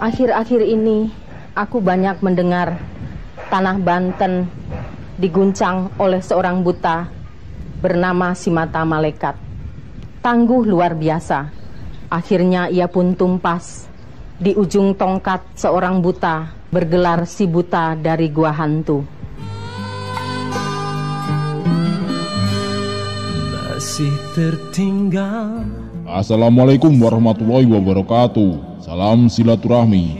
Akhir-akhir ini aku banyak mendengar tanah Banten diguncang oleh seorang buta bernama Si Mata Malaikat. Tangguh luar biasa. Akhirnya ia pun tumpas di ujung tongkat seorang buta bergelar Si Buta dari Gua Hantu. Masih tertinggal. Assalamualaikum warahmatullahi wabarakatuh. Salam silaturahmi.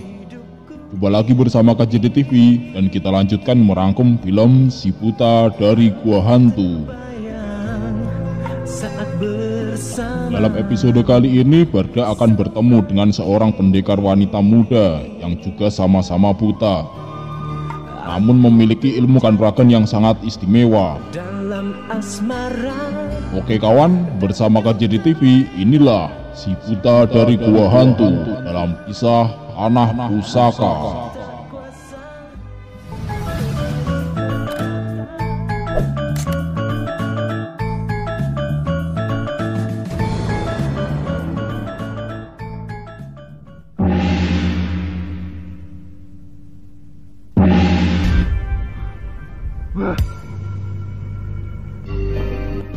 Jumpa lagi bersama KJD TV dan kita lanjutkan merangkum film Si Buta dari Gua Hantu. Dalam episode kali ini Barda akan bertemu dengan seorang pendekar wanita muda yang juga sama-sama buta, namun memiliki ilmu kanuragan yang sangat istimewa. Oke kawan, bersama KJD TV, inilah Si Buta dari Gua Hantu dalam kisah Tanah Pusaka.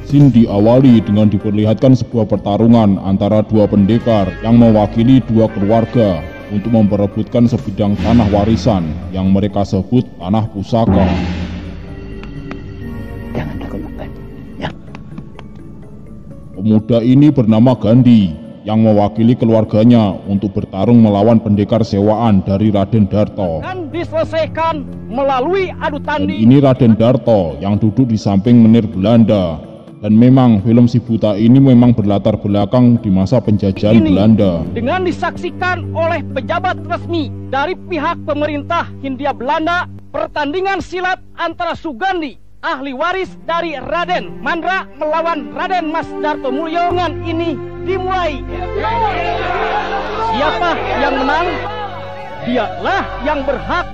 Scene diawali dengan diperlihatkan sebuah pertarungan antara dua pendekar yang mewakili dua keluarga untuk memperebutkan sebidang tanah warisan yang mereka sebut Tanah Pusaka. Jangan takut-takut. Ya. Pemuda ini bernama Gandhi yang mewakili keluarganya untuk bertarung melawan pendekar sewaan dari Raden Darto. Dan diselesaikan melalui adu Dan tanding. ini Raden Darto yang duduk di samping menir Belanda. Dan memang film Si Buta ini memang berlatar belakang di masa penjajahan Belanda. Dengan disaksikan oleh pejabat resmi dari pihak pemerintah Hindia Belanda, pertandingan silat antara Sugandi, ahli waris dari Raden Mandra melawan Raden Mas Dartomulyo ini dimulai. Siapa yang menang? Dialah yang berhak.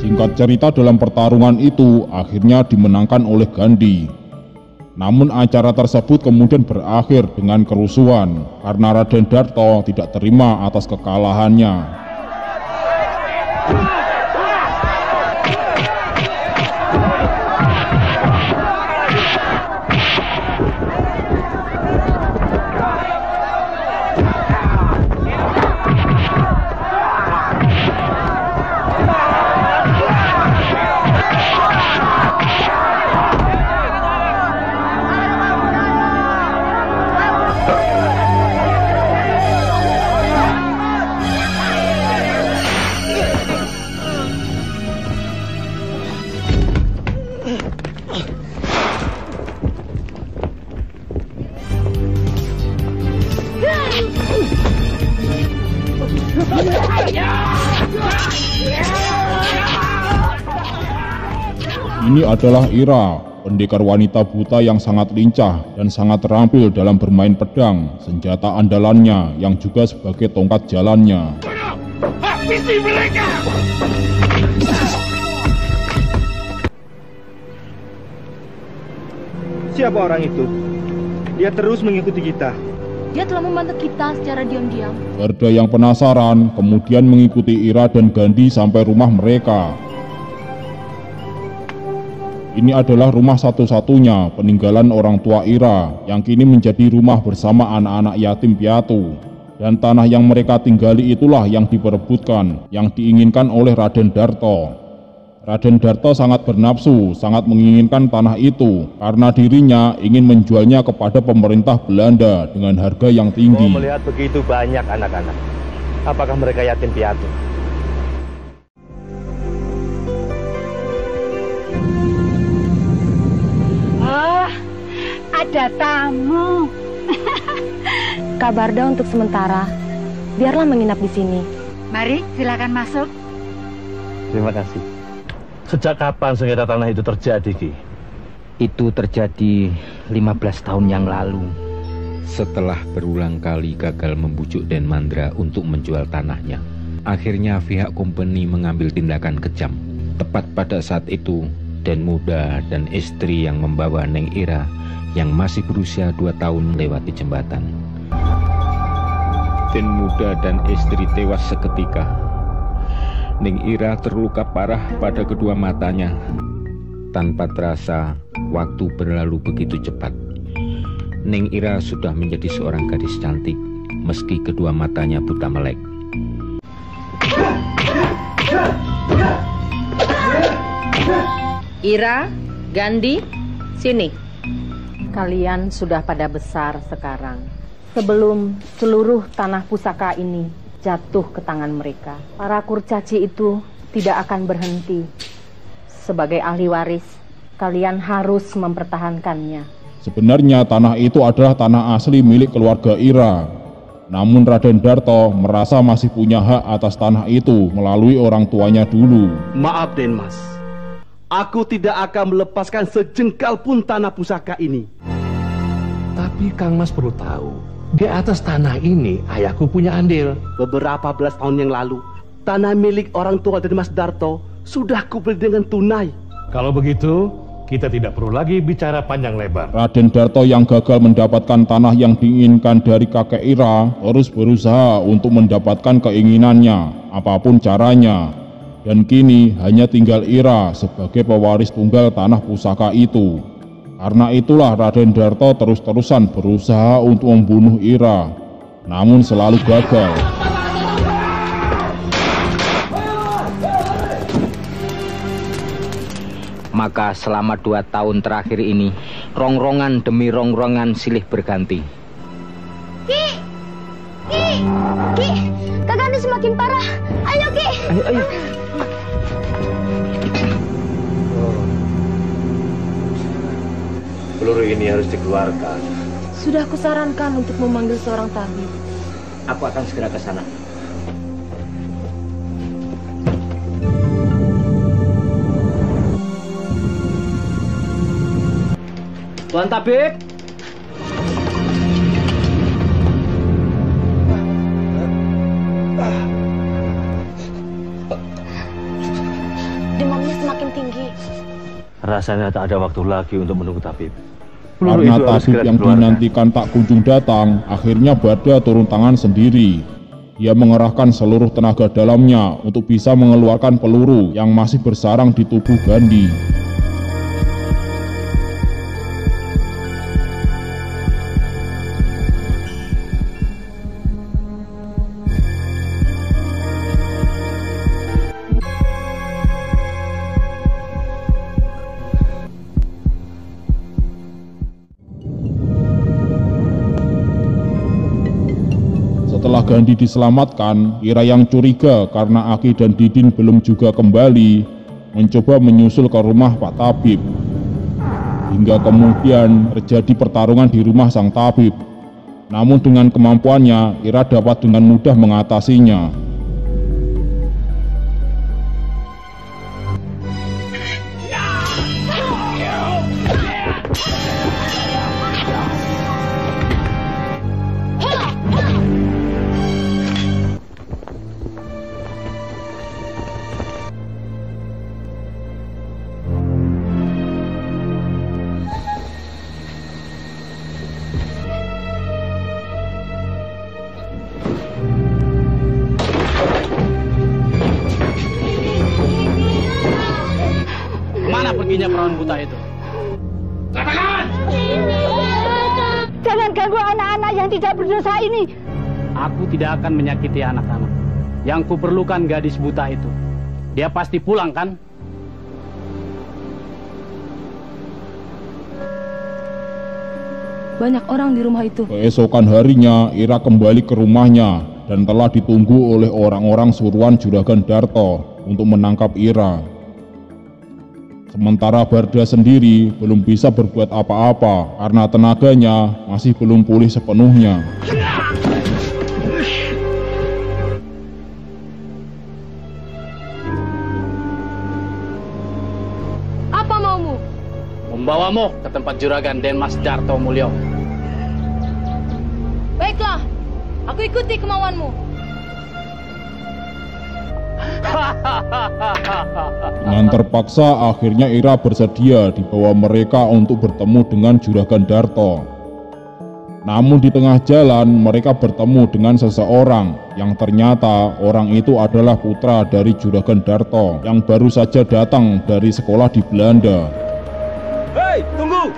Singkat cerita, dalam pertarungan itu akhirnya dimenangkan oleh Gandhi. Namun acara tersebut kemudian berakhir dengan kerusuhan karena Raden Darto tidak terima atas kekalahannya. Ini adalah Ira, pendekar wanita buta yang sangat lincah dan sangat terampil dalam bermain pedang, senjata andalannya yang juga sebagai tongkat jalannya. Habisi mereka! Siapa orang itu? Dia terus mengikuti kita. Dia telah membantu kita secara diam-diam. Barda yang penasaran kemudian mengikuti Ira dan Gandhi sampai rumah mereka. Ini adalah rumah satu-satunya peninggalan orang tua Ira yang kini menjadi rumah bersama anak-anak yatim piatu. Dan tanah yang mereka tinggali itulah yang diperebutkan, yang diinginkan oleh Raden Darto. Raden Darto sangat bernafsu, sangat menginginkan tanah itu karena dirinya ingin menjualnya kepada pemerintah Belanda dengan harga yang tinggi. Kau melihat begitu banyak anak-anak. Apakah mereka yatim piatu? Ada tamu. Kak Barda untuk sementara, biarlah menginap di sini. Mari, silakan masuk. Terima kasih. Sejak kapan sengketa tanah itu terjadi, Ki? Itu terjadi 15 tahun yang lalu. Setelah berulang kali gagal membujuk Den Mandra untuk menjual tanahnya, akhirnya pihak company mengambil tindakan kejam. Tepat pada saat itu, Raden Muda dan istri yang membawa Neng Ira yang masih berusia 2 tahun melewati jembatan. Raden Muda dan istri tewas seketika. Neng Ira terluka parah pada kedua matanya. Tanpa terasa, waktu berlalu begitu cepat. Neng Ira sudah menjadi seorang gadis cantik, meski kedua matanya buta melek. Ira, Gandhi, sini. Kalian sudah pada besar sekarang. Sebelum seluruh tanah pusaka ini jatuh ke tangan mereka, para kurcaci itu tidak akan berhenti. Sebagai ahli waris, kalian harus mempertahankannya. Sebenarnya tanah itu adalah tanah asli milik keluarga Ira. Namun Raden Darto merasa masih punya hak atas tanah itu melalui orang tuanya dulu. Maaf Den Mas, aku tidak akan melepaskan sejengkal pun tanah pusaka ini. Tapi Kang Mas perlu tahu, di atas tanah ini ayahku punya andil. Beberapa belas tahun yang lalu, tanah milik orang tua dari Mas Darto sudah kubeli dengan tunai. Kalau begitu, kita tidak perlu lagi bicara panjang lebar. Raden Darto yang gagal mendapatkan tanah yang diinginkan dari kakek Ira terus berusaha untuk mendapatkan keinginannya, apapun caranya. Dan kini hanya tinggal Ira sebagai pewaris tunggal tanah pusaka itu. Karena itulah Raden Darto terus-terusan berusaha untuk membunuh Ira, namun selalu gagal. Maka selama 2 tahun terakhir ini, rongrongan demi rongrongan silih berganti. Ki! Kakanda semakin parah. Ayo Ki! Ayo. Peluru ini harus dikeluarkan. Sudah kusarankan untuk memanggil seorang tabib. Aku akan segera ke sana. Tuan Tabib. Demamnya semakin tinggi. Rasanya tak ada waktu lagi untuk menunggu tabib. Karena tabib yang dinantikan tak kunjung datang, akhirnya Bada turun tangan sendiri. Dia mengerahkan seluruh tenaga dalamnya untuk bisa mengeluarkan peluru yang masih bersarang di tubuh Gandhi. Setelah Gandhi diselamatkan, Ira yang curiga karena Aki dan Didin belum juga kembali, mencoba menyusul ke rumah Pak Tabib. Hingga kemudian terjadi pertarungan di rumah sang tabib. Namun dengan kemampuannya, Ira dapat dengan mudah mengatasinya. Mana perginya perawan buta itu? Katakan! Jangan ganggu anak-anak yang tidak berdosa ini. Aku tidak akan menyakiti anak-anak. Yang kuperlukan gadis buta itu. Dia pasti pulang kan? Banyak orang di rumah itu. Keesokan harinya, Ira kembali ke rumahnya dan telah ditunggu oleh orang-orang suruhan Juragan Darto untuk menangkap Ira. Sementara Barda sendiri belum bisa berbuat apa-apa karena tenaganya masih belum pulih sepenuhnya. Apa maumu? Membawamu ke tempat Juragan Den Mas Darto Mulyo. Baiklah, aku ikuti kemauanmu. Dengan terpaksa akhirnya Ira bersedia dibawa mereka untuk bertemu dengan Juragan Darto. Namun di tengah jalan mereka bertemu dengan seseorang yang ternyata orang itu adalah putra dari Juragan Darto yang baru saja datang dari sekolah di Belanda. Hei, tunggu!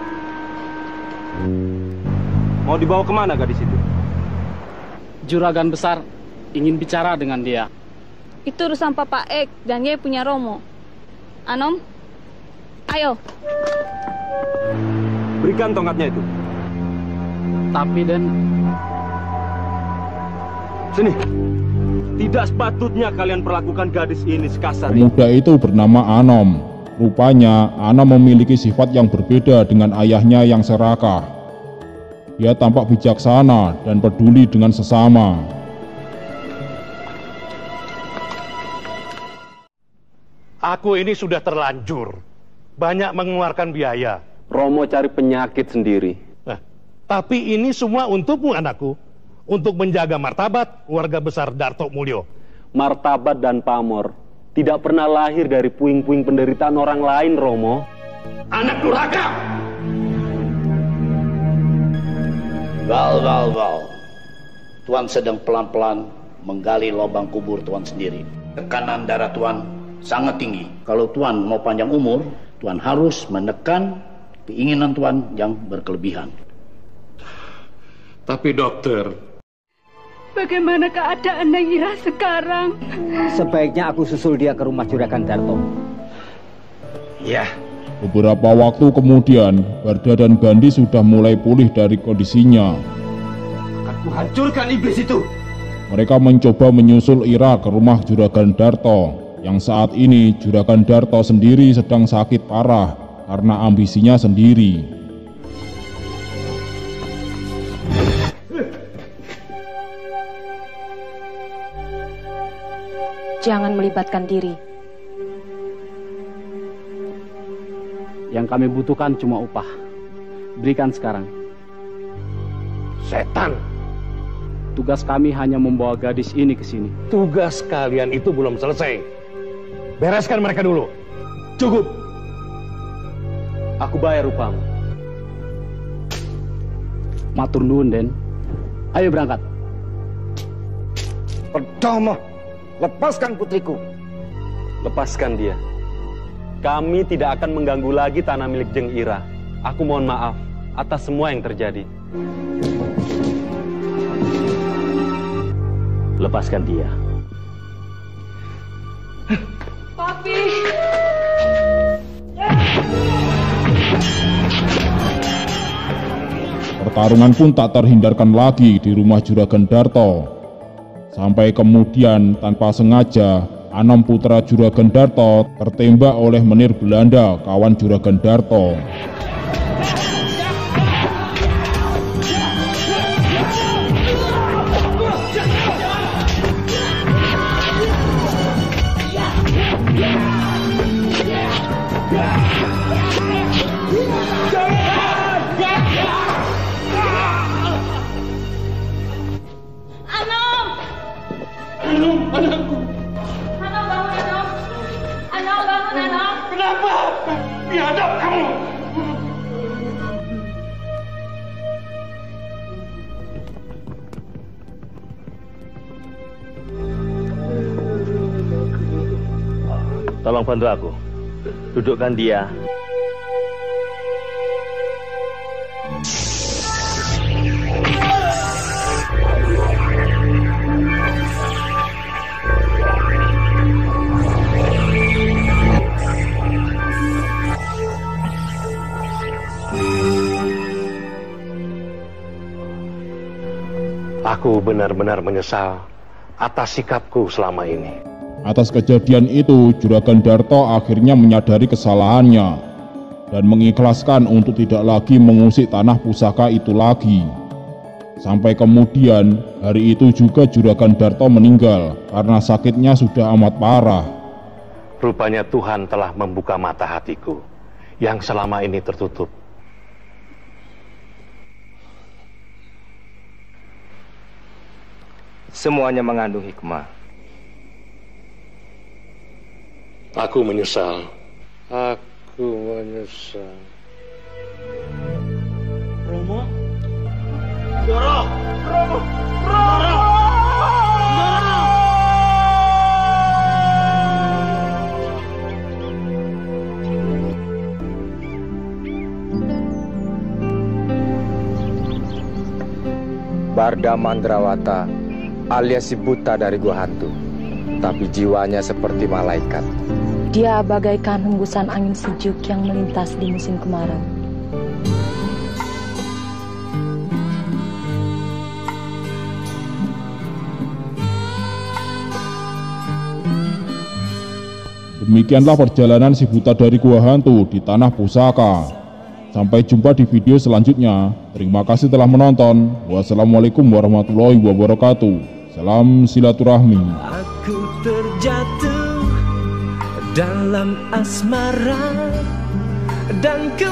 Mau dibawa kemana gadis itu? Juragan besar ingin bicara dengan dia. Itu urusan Papa Ek dan dia punya Romo. Anom, ayo. Berikan tongkatnya itu. Tapi Den... Sini. Tidak sepatutnya kalian perlakukan gadis ini sekasar ini. Pemuda itu bernama Anom. Rupanya Anom memiliki sifat yang berbeda dengan ayahnya yang serakah. Dia tampak bijaksana dan peduli dengan sesama. Aku ini sudah terlanjur. Banyak mengeluarkan biaya. Romo cari penyakit sendiri. Nah, tapi ini semua untukmu anakku. Untuk menjaga martabat keluarga besar Darto Mulyo. Martabat dan pamor tidak pernah lahir dari puing-puing penderitaan orang lain, Romo. Anak durhaka! Val. Tuan sedang pelan-pelan menggali lubang kubur Tuan sendiri. Tekanan darah Tuan sangat tinggi. Kalau Tuan mau panjang umur, Tuan harus menekan keinginan Tuan yang berkelebihan. Tapi dokter, bagaimana keadaan Ira sekarang? Sebaiknya aku susul dia ke rumah Juragan Darto. Ya. Beberapa waktu kemudian, Barda dan Gandhi sudah mulai pulih dari kondisinya. Aku hancurkan iblis itu. Mereka mencoba menyusul Ira ke rumah Juragan Darto, yang saat ini Juragan Darto sendiri sedang sakit parah karena ambisinya sendiri. Jangan melibatkan diri. Yang kami butuhkan cuma upah. Berikan sekarang. Setan. Tugas kami hanya membawa gadis ini ke sini. Tugas kalian itu belum selesai. Bereskan mereka dulu. Cukup. Aku bayar upamu. Matur nuwun, Den. Ayo berangkat. Pertama, lepaskan putriku. Lepaskan dia. Kami tidak akan mengganggu lagi tanah milik Jeng Ira. Aku mohon maaf atas semua yang terjadi. Lepaskan dia. Papi. Pertarungan pun tak terhindarkan lagi di rumah Juragan Darto. Sampai kemudian tanpa sengaja Anom putra Juragan Darto tertembak oleh menir Belanda, kawan Juragan Darto. Anakku. Anom bangun, Anom. Anom bangun, Anom. Kenapa? Biadab kamu. Tolong bantu aku. Dudukkan dia. Aku benar-benar menyesal atas sikapku selama ini. Atas kejadian itu, Juragan Darto akhirnya menyadari kesalahannya dan mengikhlaskan untuk tidak lagi mengusik tanah pusaka itu lagi. Sampai kemudian, hari itu juga Juragan Darto meninggal karena sakitnya sudah amat parah. Rupanya Tuhan telah membuka mata hatiku yang selama ini tertutup. Semuanya mengandung hikmah. Aku menyesal. Aku menyesal. Romo? Doro! Romo! Romo! Doro! Barda Mandrawata alias si buta dari gua hantu, tapi jiwanya seperti malaikat. Dia bagaikan hembusan angin sejuk yang melintas di musim kemarau. Demikianlah perjalanan si buta dari gua hantu di tanah pusaka. Sampai jumpa di video selanjutnya. Terima kasih telah menonton. Wassalamualaikum warahmatullahi wabarakatuh. Salam silaturahmi. Aku terjatuh dalam asmara dan ku